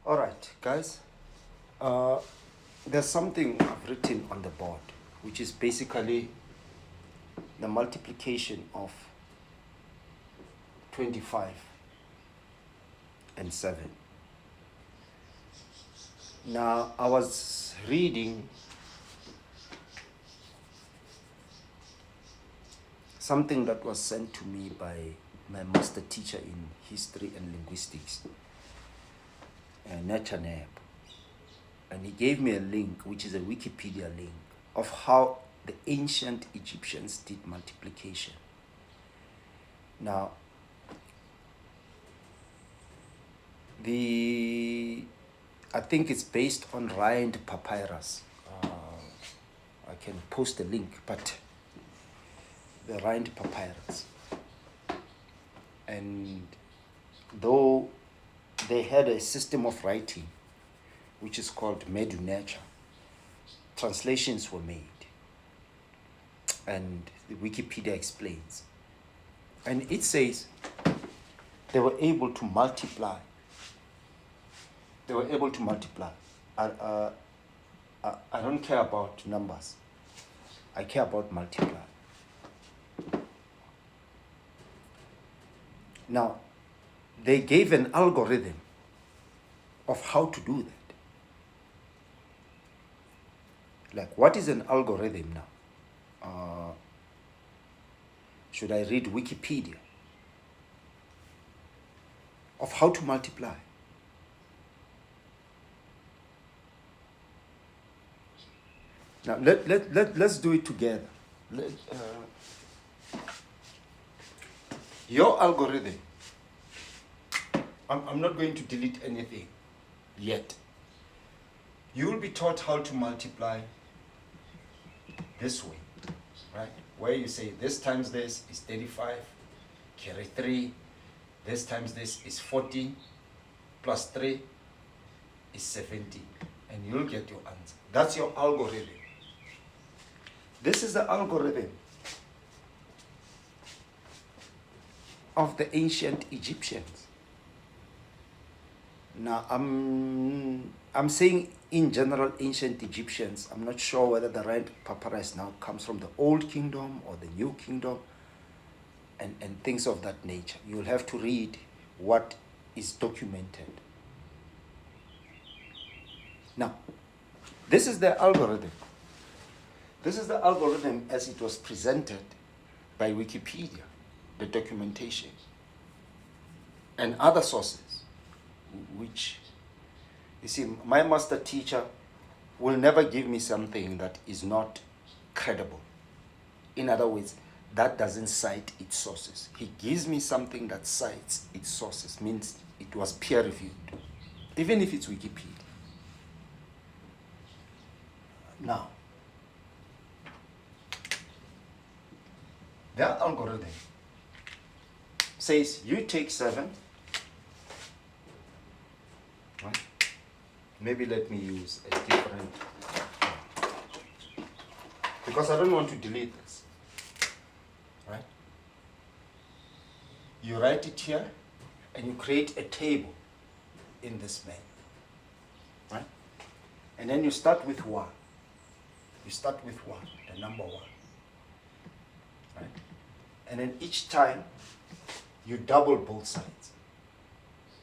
All right, guys. There's something I've written on the board, which is basically the multiplication of 25 and 7. Now, I was reading something that was sent to me by my master teacher in history and linguistics, Nachaneb. And he gave me a link, which is a Wikipedia link, of how the ancient Egyptians did multiplication. Now, I think it's based on Rhind papyrus. I can post a link, but the Rhind papyrus. And though they had a system of writing, which is called Medu Nature, translations were made. And the Wikipedia explains. And it says they were able to multiply. They were able to multiply. I don't care about numbers. I care about multiply. Now, they gave an algorithm of how to do that. Like, what is an algorithm now? Should I read Wikipedia? Of how to multiply. Now, let's do it together. Your algorithm, I'm not going to delete anything yet. You will be taught how to multiply this way, right? Where you say this times this is 35, carry 3, this times this is 40, plus 3 is 70, and you'll get your answer. That's your algorithm. This is the algorithm of the ancient Egyptians. Now, I'm saying in general ancient Egyptians. I'm not sure whether the Rhind papyrus now comes from the Old Kingdom or the New Kingdom and things of that nature. You'll have to read what is documented. Now, this is the algorithm. This is the algorithm as it was presented by Wikipedia, the documentation, and other sources, which, you see, my master teacher will never give me something that is not credible. In other words, that doesn't cite its sources. He gives me something that cites its sources, means it was peer reviewed, even if it's Wikipedia. Now, their algorithm says you take 7, right? Maybe let me use a different, because I don't want to delete this, right? You write it here and you create a table in this manner, right? And then you start with 1. You start with 1, the number 1, right? And then each time you double both sides.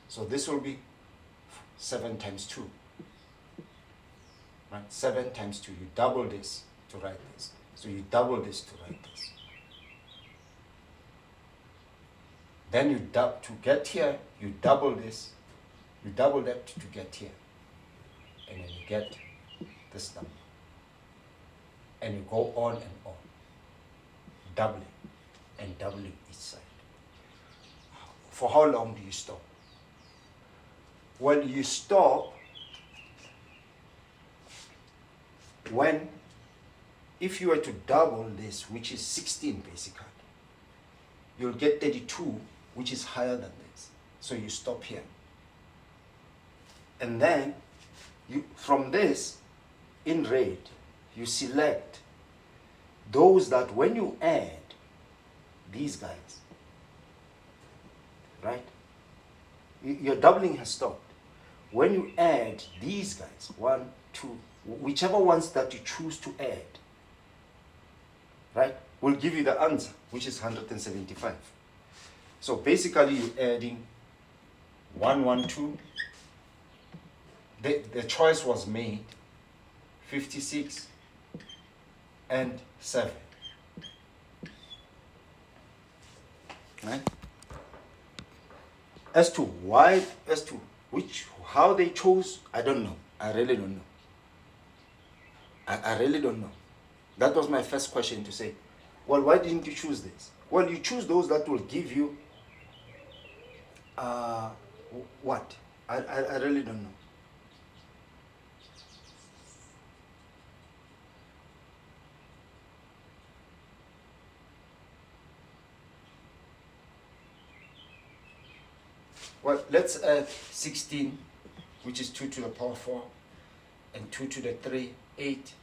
So this will be 7 times 2. Right? 7 times 2. You double this to write this. So you double this to write this. Then you to get here, you double this. You double that to get here. And then you get this number. And you go on and on. Doubling and doubling each side. For how long do you stop? Well, you stop when, if you were to double this, which is 16 basically, you'll get 32, which is higher than this. So you stop here. And then, from this, in red, you select those that when you add these guys, right? Your doubling has stopped. when you add these guys, 1, 2, whichever ones that you choose to add, right, will give you the answer, which is 175. So basically you're adding 1, 1, 2. The choice was made 56 and 7. Right? As to how they chose, I don't know. I really don't know. I really don't know. That was my first question to say, well, why didn't you choose this? Well, you choose those that will give you what? I really don't know. Well, let's add 16, which is 2 to the power 4, and 2 to the 3, 8,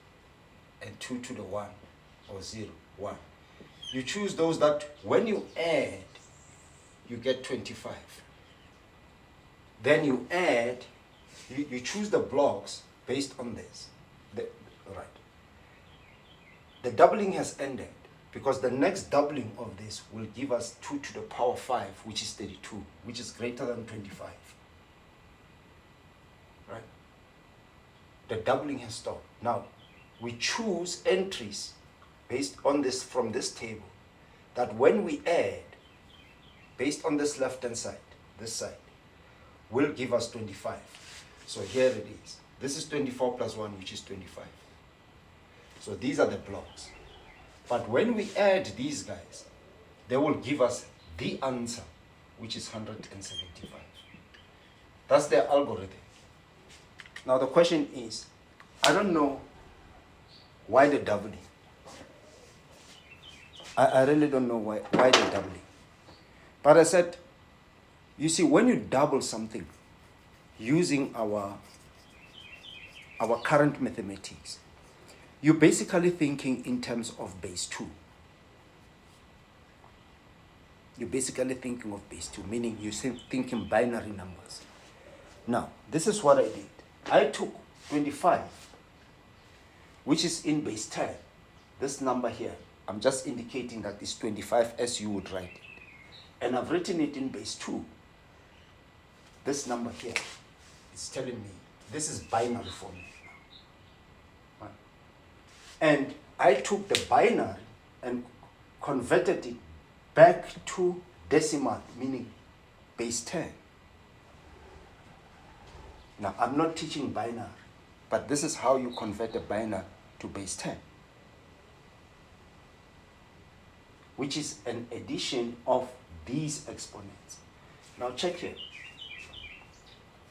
and 2 to the 1, or 0, 1. You choose those that when you add, you get 25. Then you add, you choose the blocks based on this. Right. The doubling has ended, because the next doubling of this will give us 2 to the power 5, which is 32, which is greater than 25. Right? The doubling has stopped. Now, we choose entries based on this, from this table, that when we add, based on this left-hand side, this side, will give us 25. So here it is. This is 24 plus 1, which is 25. So these are the blocks. But when we add these guys, they will give us the answer, which is 175. That's the algorithm. Now the question is, I don't know why the doubling. I really don't know why the doubling. But I said, you see, when you double something using our current mathematics, you're basically thinking in terms of base 2. You're basically thinking of base 2, meaning you're thinking binary numbers. Now, this is what I did. I took 25, which is in base 10. This number here, I'm just indicating that it's 25 as you would write it. And I've written it in base 2. This number here is telling me this is binary for me. Right? And I took the binary and converted it back to decimal, meaning base 10. Now, I'm not teaching binary, but this is how you convert a binary to base 10, which is an addition of these exponents. Now, check here.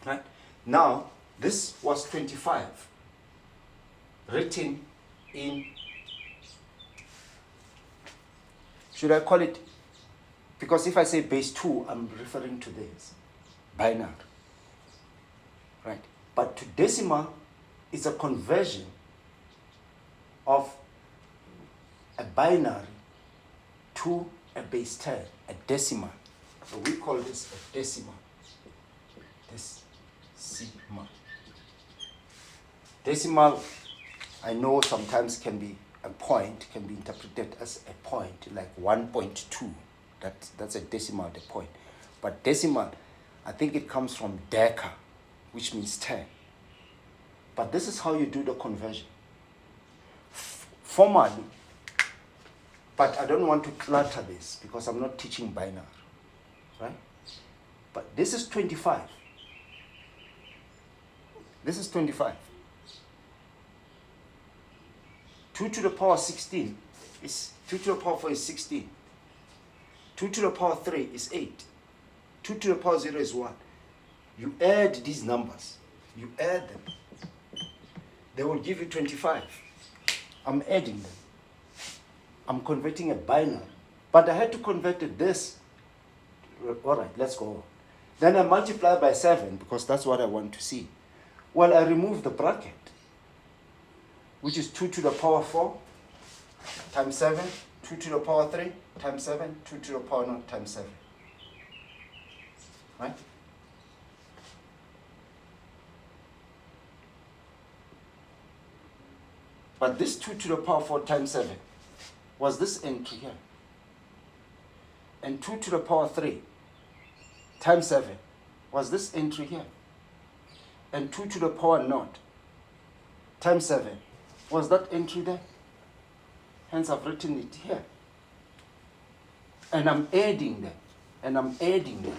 Right? Now, this was 25, written in, should I call it, because if I say base 2, I'm referring to this, binary. Right? But to decimal, it's a conversion of a binary to a base 10, a decimal. So we call this a decimal. Decimal, I know sometimes can be a point, can be interpreted as a point, like 1.2. That's a decimal, the point. But decimal, I think it comes from deca, which means 10. But this is how you do the conversion. Formally, but I don't want to clutter this because I'm not teaching binary, right? But this is 25. This is 25. 2 to the power 16 is 2 to the power 4 is 16. 2 to the power 3 is 8. 2 to the power 0 is 1. You add these numbers. You add them. They will give you 25. I'm adding them. I'm converting a binary. But I had to convert this. All right, let's go on. Then I multiply by 7 because that's what I want to see. Well, I remove the bracket, which is 2 to the power 4 times 7, 2 to the power 3 times 7, 2 to the power 0 times 7. Right? But this 2 to the power 4 times 7 was this entry here. And 2 to the power 3 times 7 was this entry here. And 2 to the power 0 times 7 was that entry there. Hence I've written it here. And I'm adding them. And I'm adding them.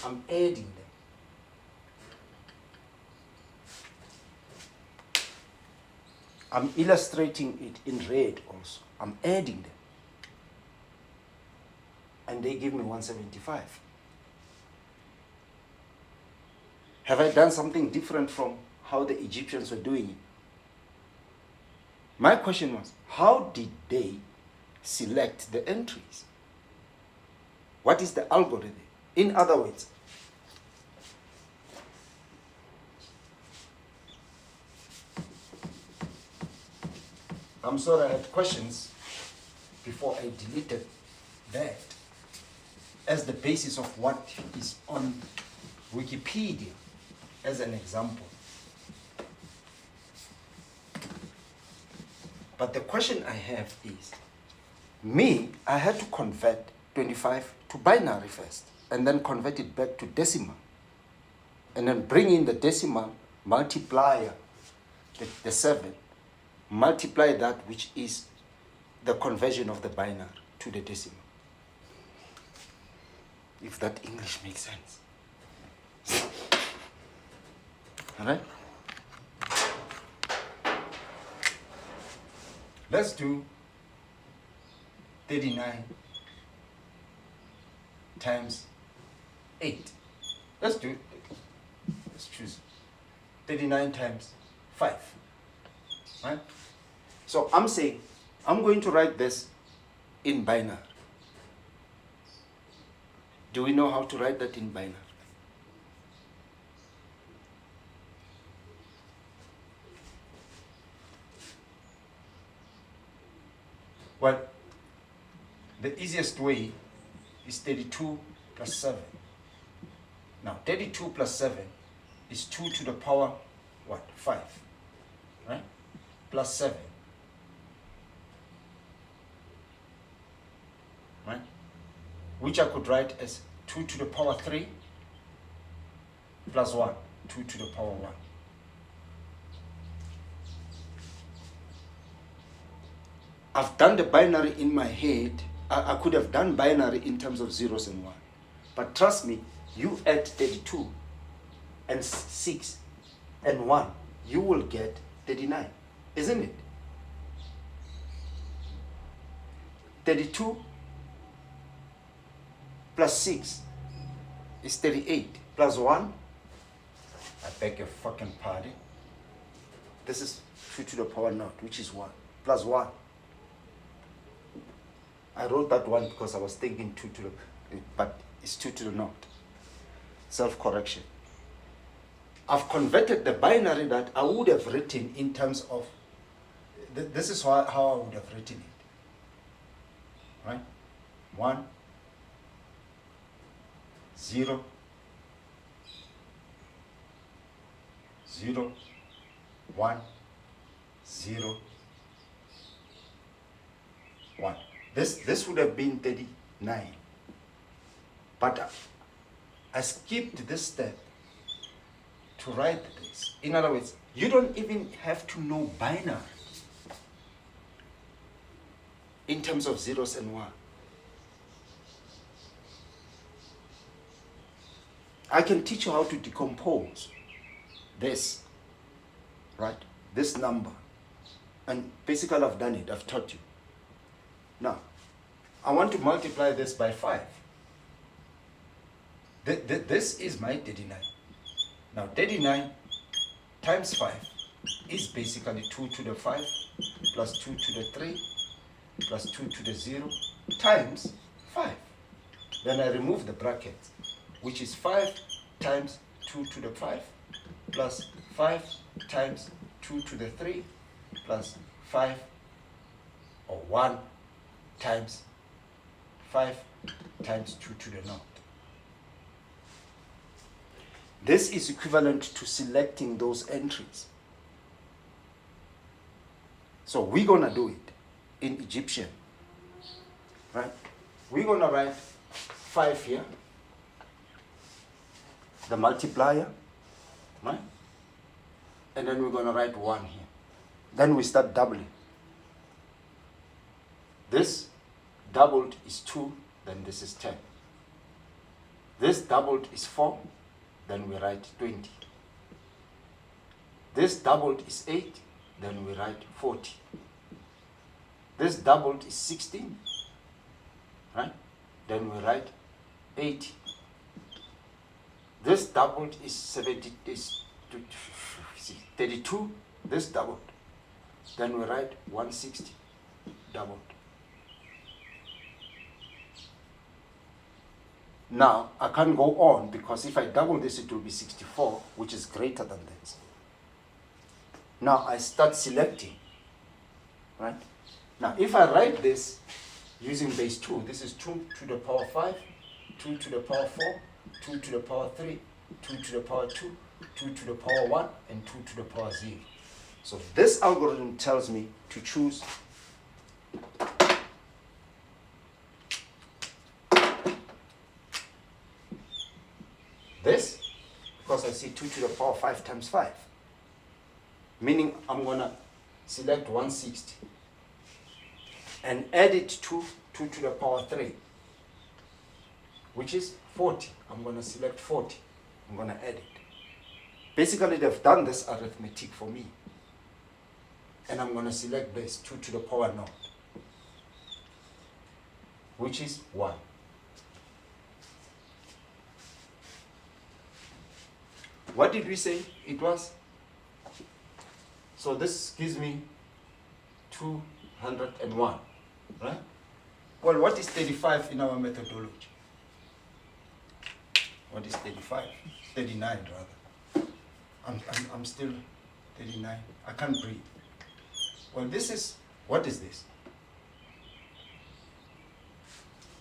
I'm adding them. I'm illustrating it in red also. I'm adding them. And they give me 175. Have I done something different from how the Egyptians were doing it? My question was, how did they select the entries? What is the algorithm? In other words, I'm sorry, I had questions before I deleted that as the basis of what is on Wikipedia as an example. But the question I have is, I had to convert 25 to binary first, and then convert it back to decimal, and then bring in the decimal multiplier, the 7, multiply that which is the conversion of the binary to the decimal. If that English makes sense. All right? Let's do 39 times 8. Let's choose 39 times 5. Right? So I'm saying, I'm going to write this in binary. Do we know how to write that in binary? Well, the easiest way is 32 plus 7. Now, 32 plus 7 is 2 to the power, what? 5. Right? Plus 7. Right? Which I could write as 2 to the power 3 plus 1. 2 to the power 1. I've done the binary in my head. I could have done binary in terms of zeros and 1. But trust me, you add 32 and 6 and 1, you will get 39, isn't it? 32 plus 6 is 38 plus 1. I beg your fucking pardon. This is 2 to the power 0, which is 1, plus 1. I wrote that 1 because I was thinking 2 to the, but it's 2 to the 0. Self-correction. I've converted the binary that I would have written in terms of, this is how I would have written it. Right? 1, 0, 0, 1, 0, 1. This would have been 39. But I skipped this step to write this. In other words, you don't even have to know binary in terms of zeros and 1. I can teach you how to decompose this, right? This number. And basically I've done it, I've taught you. Now, I want to multiply this by 5. This is my 39. Now, 39 times 5 is basically 2 to the 5 plus 2 to the 3 plus 2 to the 0 times 5. Then I remove the bracket, which is 5 times 2 to the 5 plus 5 times 2 to the 3 plus 5 or 1 times 5 times 2 to the 0. This is equivalent to selecting those entries. So we're going to do it in Egyptian. Right? We're going to write 5 here, the multiplier, right? And then we're going to write 1 here. Then we start doubling. This doubled is 2, then this is 10. This doubled is 4, then we write 20. This doubled is 8, then we write 40. This doubled is 16, right? Then we write 80. This doubled is 32, this doubled. Then we write 160, doubled. Now, I can't go on because if I double this, it will be 64, which is greater than this. Now, I start selecting, right? Now, if I write this using base 2, this is 2 to the power 5, 2 to the power 4, 2 to the power 3, 2 to the power 2, 2 to the power 1, and 2 to the power 0. So this algorithm tells me to choose this, because I see 2 to the power 5 times 5. Meaning I'm going to select 160 and add it to 2 to the power 3, which is 40. I'm going to select 40. I'm going to add it. Basically, they've done this arithmetic for me. And I'm going to select this 2 to the power 0, which is 1. What did we say it was? So this gives me 201, right? Well, what is 35 in our methodology? What is 35? 39 rather. I'm still 39. I can't breathe. Well, this is, what is this?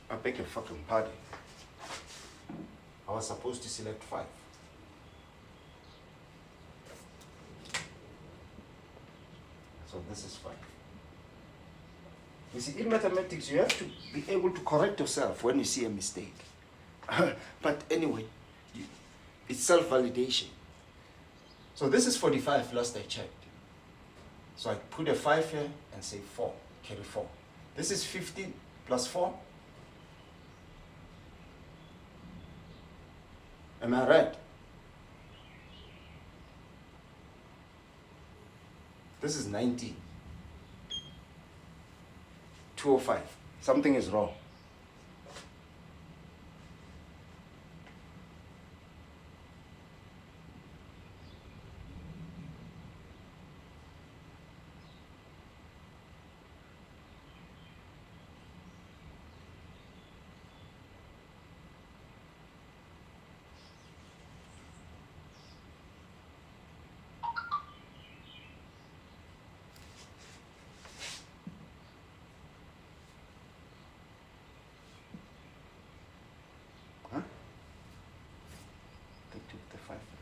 I beg your fucking pardon. I was supposed to select 5. So this is 5. You see, in mathematics, you have to be able to correct yourself when you see a mistake. But anyway, it's self-validation. So this is 45 last I checked. So I put a 5 here and say 4, carry 4. This is 15 plus 4. Am I right? This is 19. 205. Something is wrong.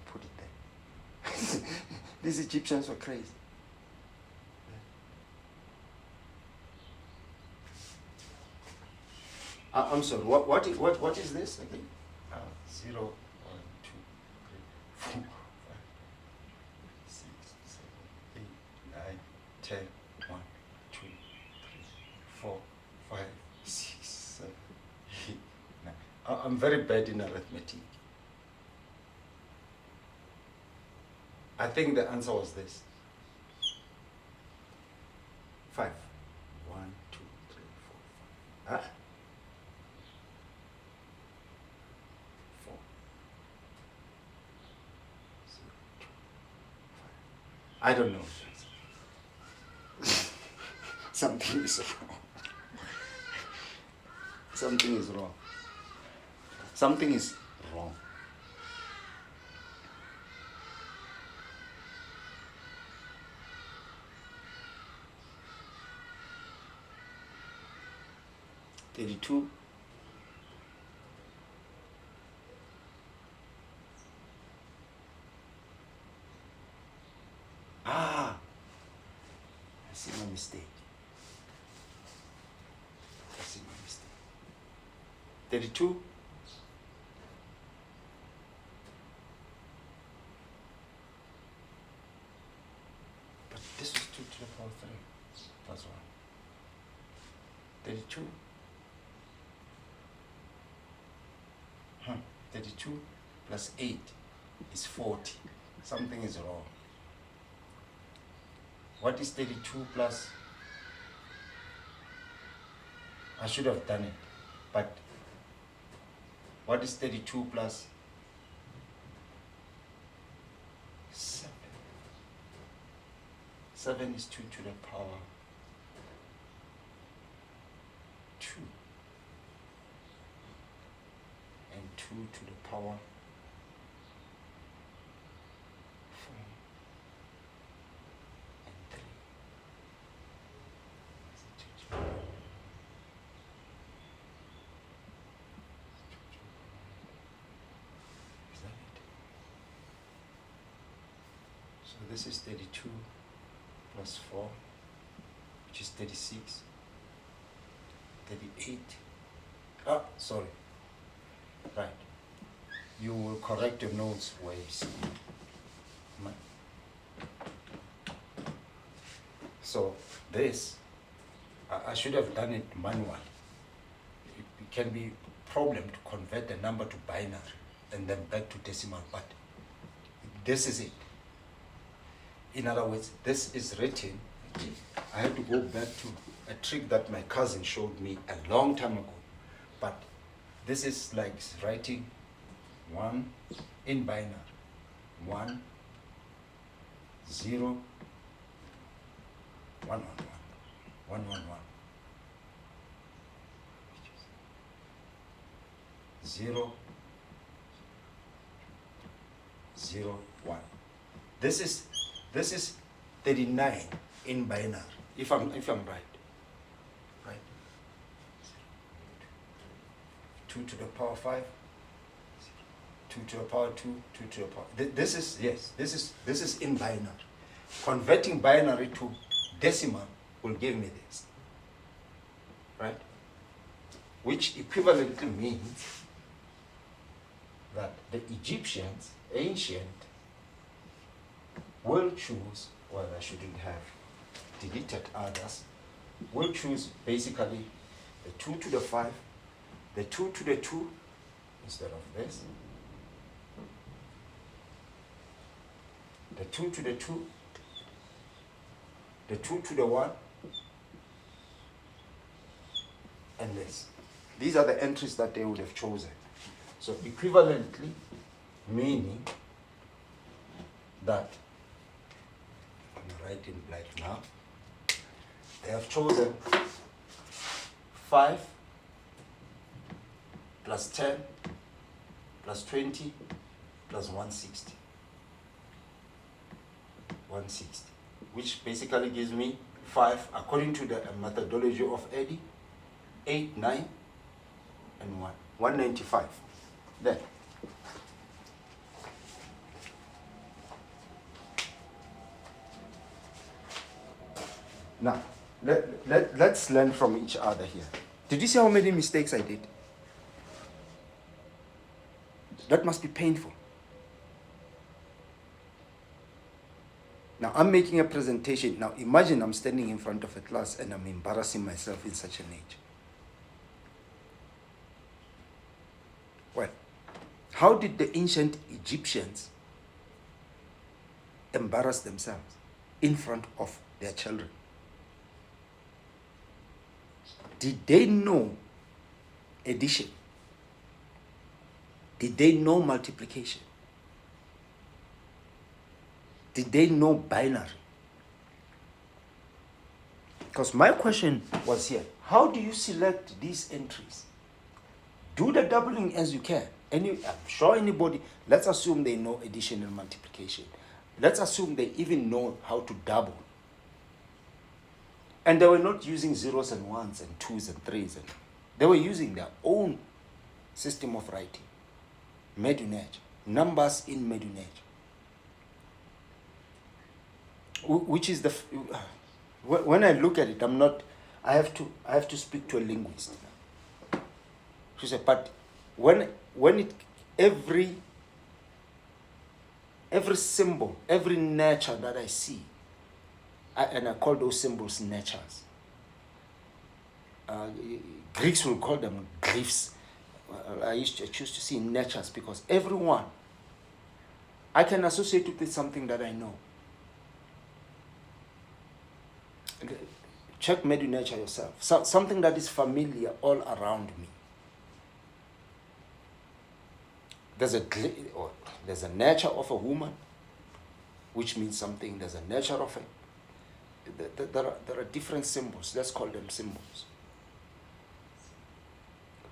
Put it there. These Egyptians were crazy. I'm sorry. What is this again? 0, 1, 2, 3, 4, 5, 6, 7, 8, 9, 10. 1, 2, 3, 4, 5, 6, 7, 8, 9. I'm very bad in arithmetic. I think the answer was this. 5. 1, 2, 3, 4, 5. Huh? 4. 0, 2, 5. I don't know. Something is wrong. Something is wrong. Something is wrong. Two. see my mistake. I see my mistake. 32. But this was 2 to the power 3 plus 1. 32. 32 plus 8 is 40. Something is wrong. What is 32 plus? I should have done it, but what is 32 plus 7? 7 is 2 to the power 2. And 2 to the power 4. And 3. Is that it? So this is 32 plus 4, which is 36. 38. Ah, sorry. Right. You will correct your notes where you see. So this, I should have done it manually. It can be a problem to convert the number to binary and then back to decimal, but this is it. In other words, this is written. I have to go back to a trick that my cousin showed me a long time ago, but this is like writing 1 in binary. 1, 0, 1, 1, 1, 1, 1, 1. 0, 0, 1. This is 39 in binary. If I'm right. 2 to the power 5, 2 to the power 2, 2 to the power. This is in binary. Converting binary to decimal will give me this, right? Which equivalently means that the Egyptians, ancient, will choose, well, I shouldn't have deleted others, will choose basically the 2 to the 5, the 2 to the 2 instead of this, the 2 to the 2, the 2 to the 1, and this. These are the entries that they would have chosen. So equivalently, meaning that, I'm writing black now, they have chosen 5 plus 10 plus 20 plus 160. 160, which basically gives me 5, according to the methodology of Eddie, 8, 9, and 1. 195. There. Now, let's learn from each other here. Did you see how many mistakes I did? That must be painful. Now, I'm making a presentation. Now, imagine I'm standing in front of a class and I'm embarrassing myself in such an age. Well, how did the ancient Egyptians embarrass themselves in front of their children? Did they know addition? Did they know multiplication? Did they know binary? Because my question was here, how do you select these entries? Do the doubling as you can. I'm sure anybody, let's assume they know addition and multiplication. Let's assume they even know how to double. And they were not using zeros and ones and twos and threes. They were using their own system of writing. Medunage, numbers in Medunage. Which is When I look at it, I have to speak to a linguist. She said, but when it every symbol, every nature that I see, and I call those symbols natures. Greeks will call them glyphs. I choose to see natures because every one I can associate it with something that I know. Check Medu nature yourself. Something that is familiar all around me. There's a nature of a woman, which means something. There's a nature of a. There are different symbols. Let's call them symbols.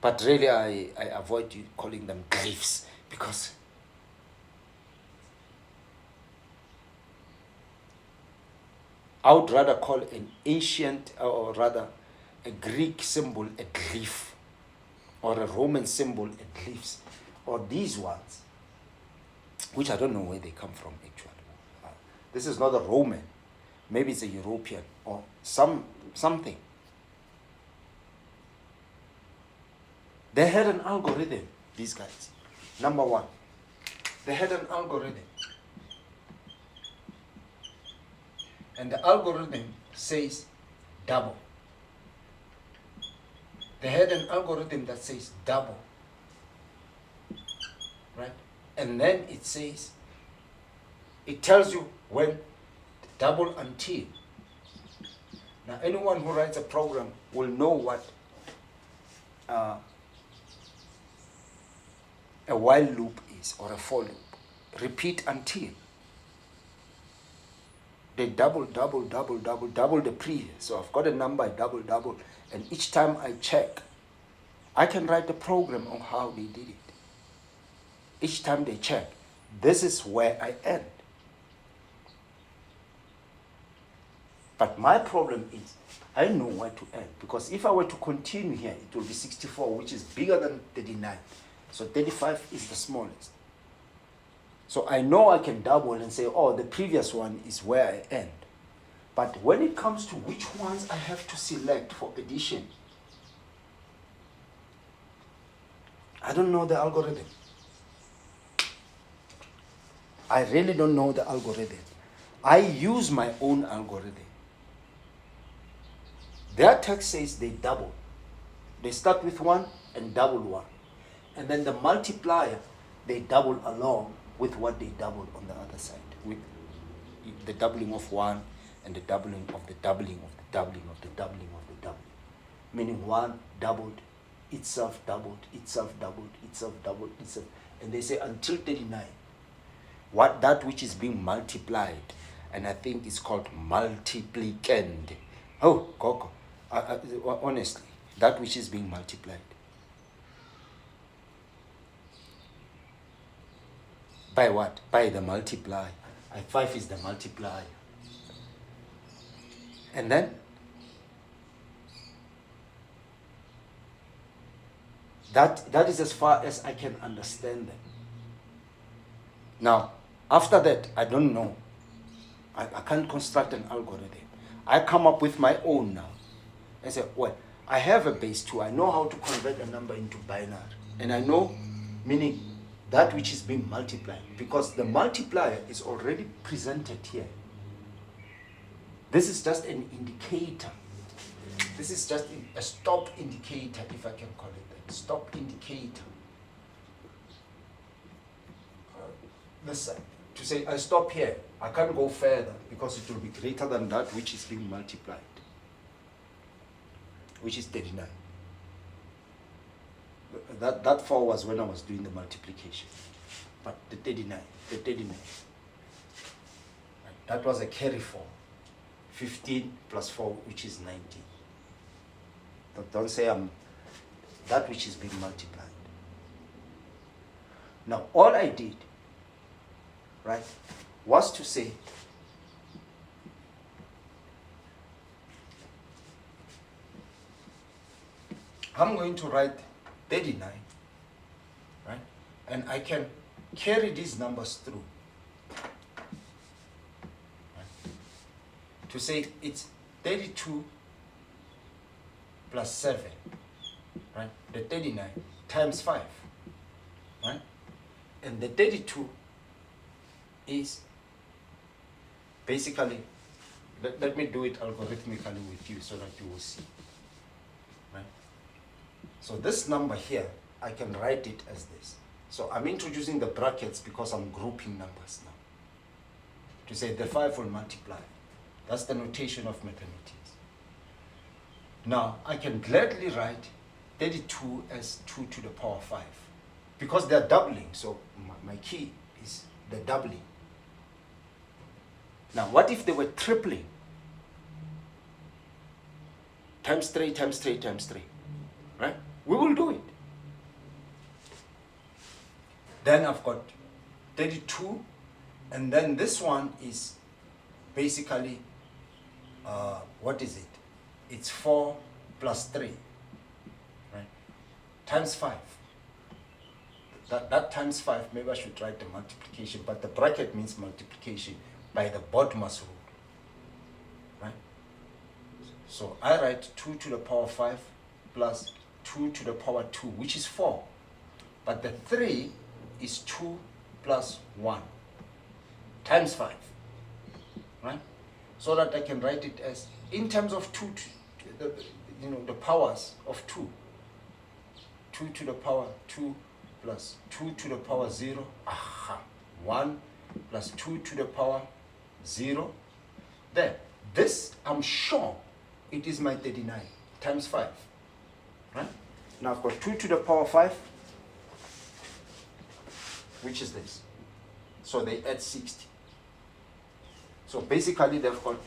But really, I avoid you calling them glyphs because I would rather call an ancient, or rather a Greek symbol a glyph, or a Roman symbol a glyphs, or these ones, which I don't know where they come from actually. This is not a Roman, maybe it's a European or something. They had an algorithm, these guys. Number one, they had an algorithm. And the algorithm says double. They had an algorithm that says double. Right? And then it says, it tells you when double until. Now anyone who writes a program will know what a while loop is, or a for loop. Repeat until. They double the previous. So I've got a number, I double, and each time I check, I can write a program on how they did it. Each time they check, this is where I end. But my problem is, I know where to end, because if I were to continue here, it will be 64, which is bigger than 39. So 35 is the smallest. So I know I can double and say, oh, the previous one is where I end. But when it comes to which ones I have to select for addition, I don't know the algorithm. I really don't know the algorithm. I use my own algorithm. Their text says they double. They start with one and double one. And then the multiplier, they double along with what they doubled on the other side, with the doubling of one and the doubling of the doubling of the doubling of the doubling of the doubling. Meaning one doubled, itself doubled, itself doubled, itself doubled, itself. And they say until 39, that which is being multiplied, and I think it's called multiplicand. Oh, Coco, honestly, that which is being multiplied. By what? By the multiply. 5 is the multiplier. And then that is as far as I can understand them. Now, after that, I don't know. I can't construct an algorithm. I come up with my own now. I say, well, I have a base 2. I know how to convert a number into binary. And I know, meaning that which is being multiplied, because the multiplier is already presented here. This is just an indicator. This is just a stop indicator, if I can call it that. Stop indicator. This side. To say, I stop here. I can't go further because it will be greater than that which is being multiplied, which is 39. That 4 was when I was doing the multiplication. But the 39. That was a carry 4. 15 plus 4, which is 19. Don't say that which is being multiplied. Now, all I did, right, was to say, I'm going to write 39, right? And I can carry these numbers through. Right? To say it's 32 plus 7, right? The 39 times 5, right? And the 32 is basically, let me do it algorithmically with you so that you will see, right? So this number here, I can write it as this. So I'm introducing the brackets because I'm grouping numbers now. To say the 5 will multiply. That's the notation of mathematics. Now, I can gladly write 32 as 2 to the power 5. Because they're doubling, so my key is the doubling. Now, what if they were tripling? Times 3, times 3, times 3. Right? We will do it. Then I've got 32, and then this one is basically, what is it? It's 4 plus 3, right? Times 5. That times 5, maybe I should write the multiplication, but the bracket means multiplication by the Bodmas rule, right? So I write 2 to the power 5 plus 2 to the power 2, which is 4. But the 3 is 2 plus 1 times 5, right? So that I can write it as, in terms of 2, the powers of 2. 2 to the power 2 plus 2 to the power 0, 1 plus 2 to the power 0. Then, this, I'm sure, it is my 39 times 5, right? Now I've got 2 to the power 5, which is this. So they add 60. So basically they've got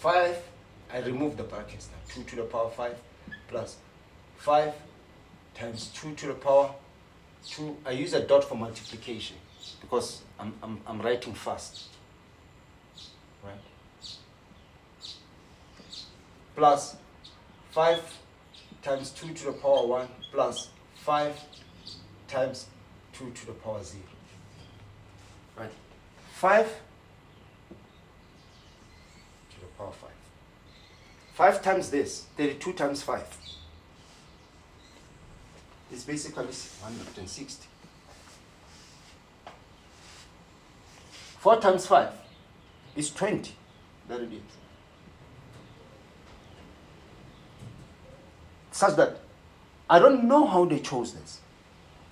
5, I remove the brackets now, 2 to the power 5 plus 5 times 2 to the power 2. I use a dot for multiplication because I'm writing fast, right? Plus 5 times 2 to the power 1 plus 5 times 2 to the power 0, right? 5 to the power 5. 5 times this, 32 times 5. It's basically 160. 4 times 5 is 20. There it is. Such that I don't know how they chose this,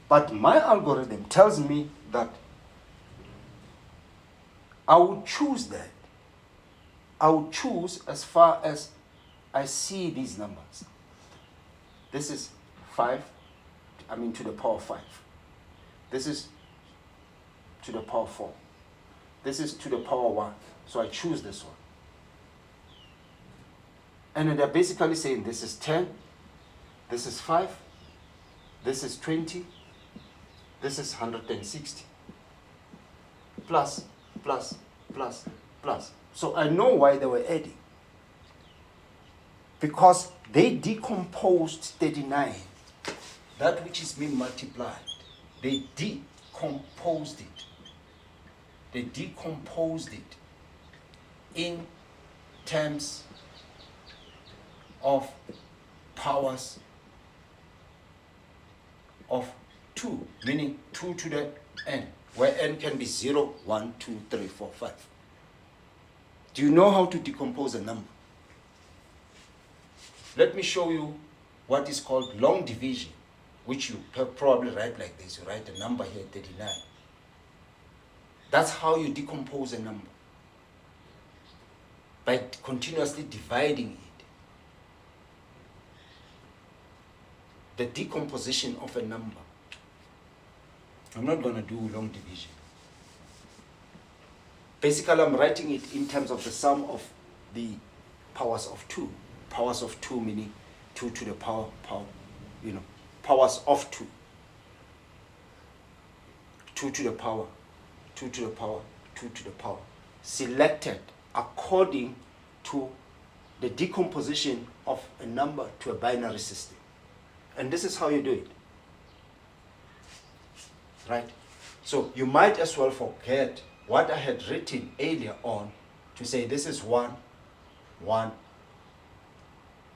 but my algorithm tells me that I would choose that. I would choose as far as I see these numbers. This is 5, to the power 5. This is to the power 4. This is to the power 1. So I choose this one. And then they're basically saying this is 10, this is 5, this is 20, this is 160. Plus, plus, plus, plus. So I know why they were adding. Because they decomposed 39, that which is being multiplied. They decomposed it. They decomposed it in terms of powers of 2, meaning 2 to the n, where n can be 0, 1, 2, 3, 4, 5. Do you know how to decompose a number? Let me show you what is called long division, which you probably write like this. You write a number here, 39. That's how you decompose a number, by continuously dividing it. The decomposition of a number. I'm not going to do long division. Basically, I'm writing it in terms of the sum of the powers of 2. Powers of 2 meaning 2 to the power, powers of 2. 2 to the power, 2 to the power, 2 to the power. Selected according to the decomposition of a number to a binary system. And this is how you do it. Right? So you might as well forget what I had written earlier on to say this is 1, 1,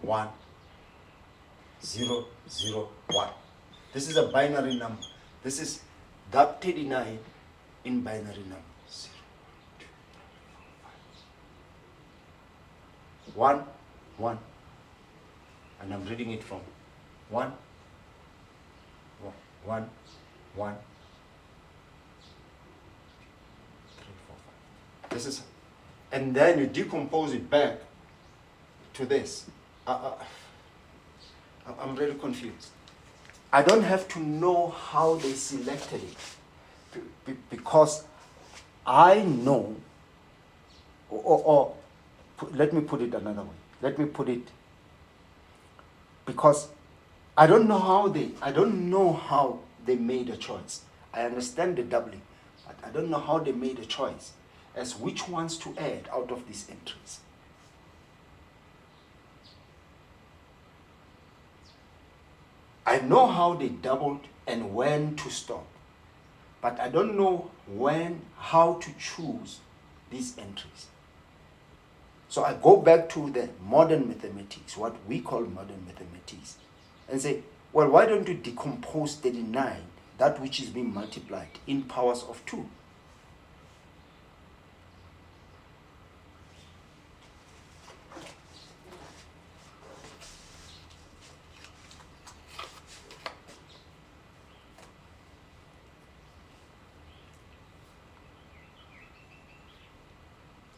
1, 0, 0, 1. This is a binary number. This is that 39 in binary number. 0, 1, 1. And I'm reading it from 1, 1, 1, 3, 4, 5. This is, and then you decompose it back to this. I'm really confused. I don't have to know how they selected it because I know, or let me put it another way. Let me put it, because I don't know how they made a choice. I understand the doubling, but I don't know how they made a choice as which ones to add out of these entries. I know how they doubled and when to stop, but I don't know how to choose these entries. So I go back to the modern mathematics, what we call modern mathematics, and say, well, why don't you decompose 39, that which is being multiplied, in powers of 2?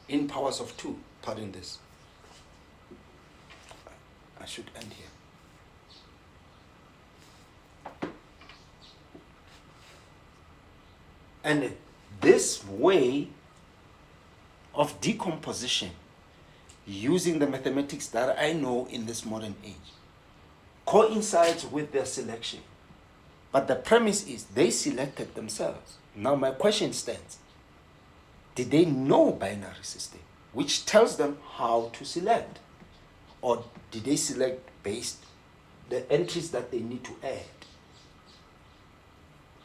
In powers of 2, pardon this. I should end here. And this way of decomposition, using the mathematics that I know in this modern age, coincides with their selection. But the premise is they selected themselves. Now my question stands. Did they know binary system, which tells them how to select? Or did they select based the entries that they need to add?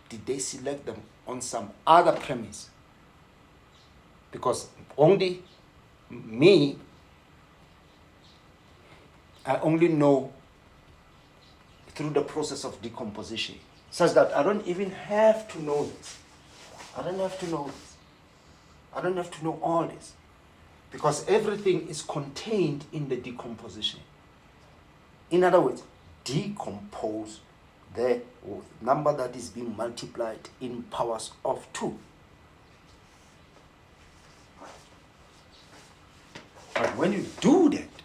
Did they select them on some other premise? Because only me, I only know through the process of decomposition, such that I don't even have to know this. I don't have to know this. I don't have to know all this, because everything is contained in the decomposition. In other words, decompose the number that is being multiplied in powers of 2. But when you do that,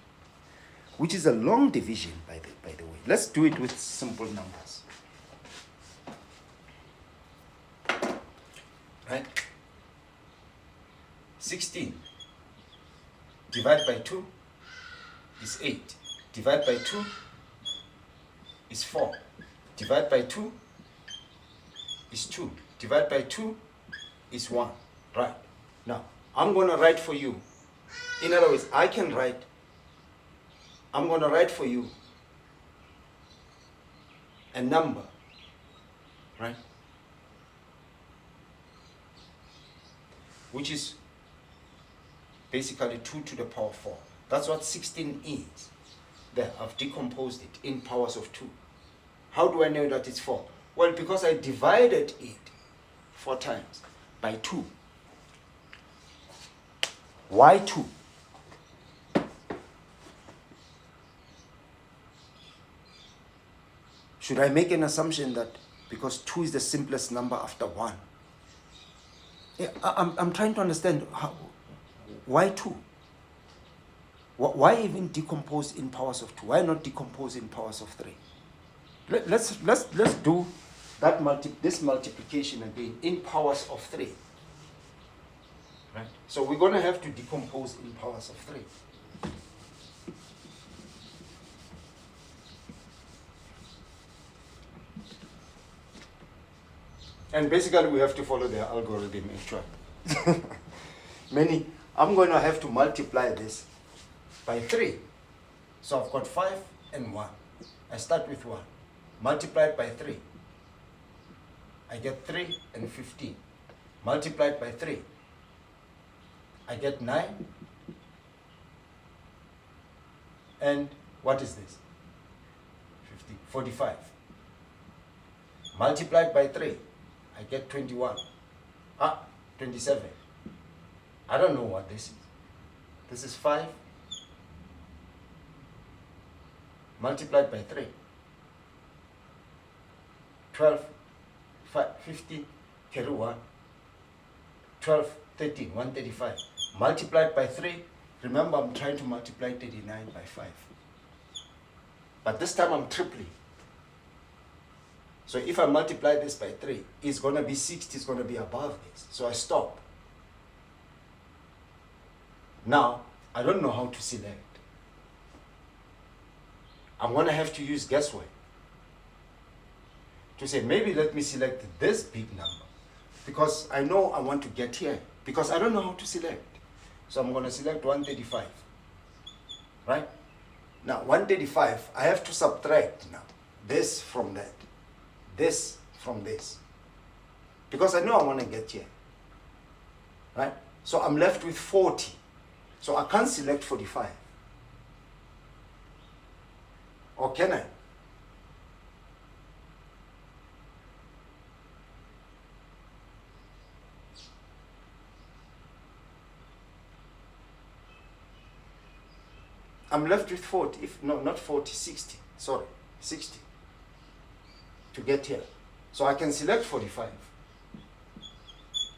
which is a long division, by the way, let's do it with simple numbers. Right? 16 divided by 2 is 8. Divide by 2 is 4. Divide by 2 is 2. Divide by 2 is 1. Right. Now, I'm going to write for you. In other words, I'm going to write for you a number. Right? Which is basically 2 to the power 4. That's what 16 is. There, I've decomposed it in powers of 2. How do I know that it's 4? Well, because I divided it 4 times by 2. Why 2? Should I make an assumption that because 2 is the simplest number after 1? Yeah, I'm trying to understand why 2? Why even decompose in powers of 2? Why not decompose in powers of 3? Let's do that this multiplication again in powers of 3. Right? So we're going to have to decompose in powers of 3. And basically we have to follow their algorithm actually. I'm going to have to multiply this by 3. So I've got 5 and 1. I start with 1. Multiplied by 3. I get 3 and 15. Multiplied by 3. I get 9 And what is this? 45. Multiplied by 3, I get 21. 27. I don't know what this is. This is 5 multiplied by 3. 12, 5, 15, carry 1. 12, 13, 135. Multiplied by 3. Remember, I'm trying to multiply 39 by 5. But this time I'm tripling. So if I multiply this by 3, it's going to be 60, it's going to be above this. So I stop. Now, I don't know how to select. I'm going to have to use guesswork to say, maybe let me select this big number, because I know I want to get here, because I don't know how to select. So I'm going to select 135, right? Now, 135, I have to subtract now this from that, this from this, because I know I want to get here, right? So I'm left with 40. So I can't select 45. Or can I? I'm left with 40, not 40, 60, sorry, 60 to get here. So I can select 45.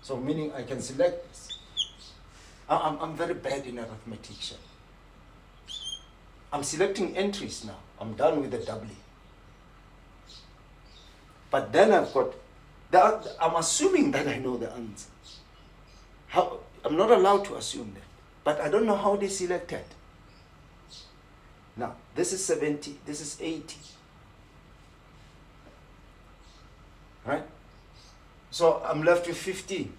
So meaning I can select this. I'm very bad in arithmetic. I'm selecting entries now. I'm done with the doubling. But then I've got, I'm assuming that I know the answer. I'm not allowed to assume that. But I don't know how they selected. Now, this is 70, this is 80. Right? So I'm left with 15.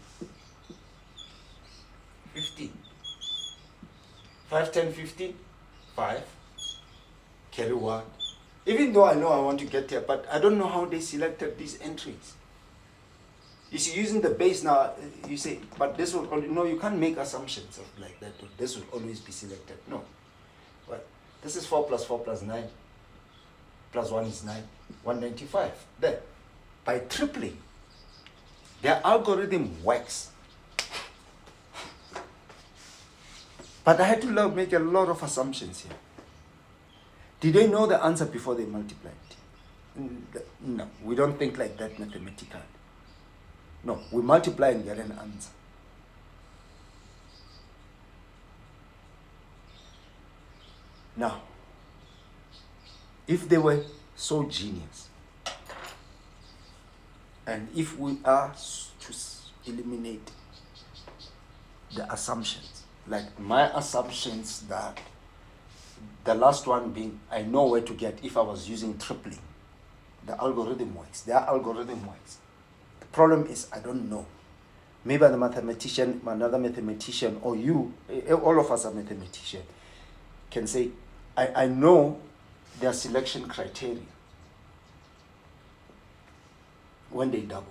15. 5, 10, 15. 5. Carry 1. Even though I know I want to get here, but I don't know how they selected these entries. You see, using the base now, you say, but this will only, no, you can't make assumptions of like that. This will always be selected. No. But this is 4 plus 4 plus 9. Plus 1 is 9. 195. There. By tripling, their algorithm works. But I had to make a lot of assumptions here. Did they know the answer before they multiplied? No, we don't think like that mathematically. No, we multiply and get an answer. Now, if they were so genius, and if we are to eliminate the assumptions, like my assumptions that the last one being, I know where to get if I was using tripling. The algorithm works. Their algorithm works. The problem is I don't know. Maybe the mathematician, another mathematician, or you, all of us are mathematicians, can say, I know their selection criteria when they double.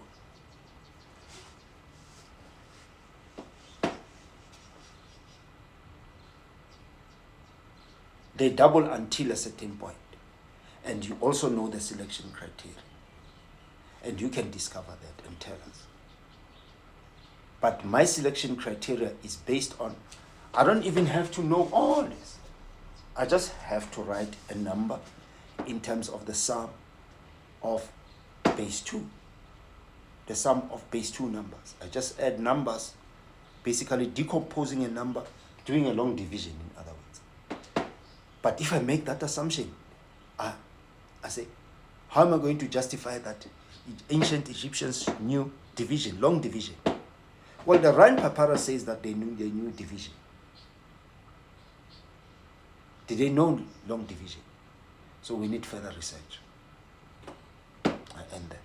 They double until a certain point. And you also know the selection criteria. And you can discover that and tell us. But my selection criteria is based on, I don't even have to know all this. I just have to write a number in terms of the sum of base 2. The sum of base 2 numbers. I just add numbers, basically decomposing a number, doing a long division in other words. But if I make that assumption, I say, how am I going to justify that ancient Egyptians knew division, long division? Well, the Rhind Papyrus says that they knew division. Did they know long division? So we need further research. I end there.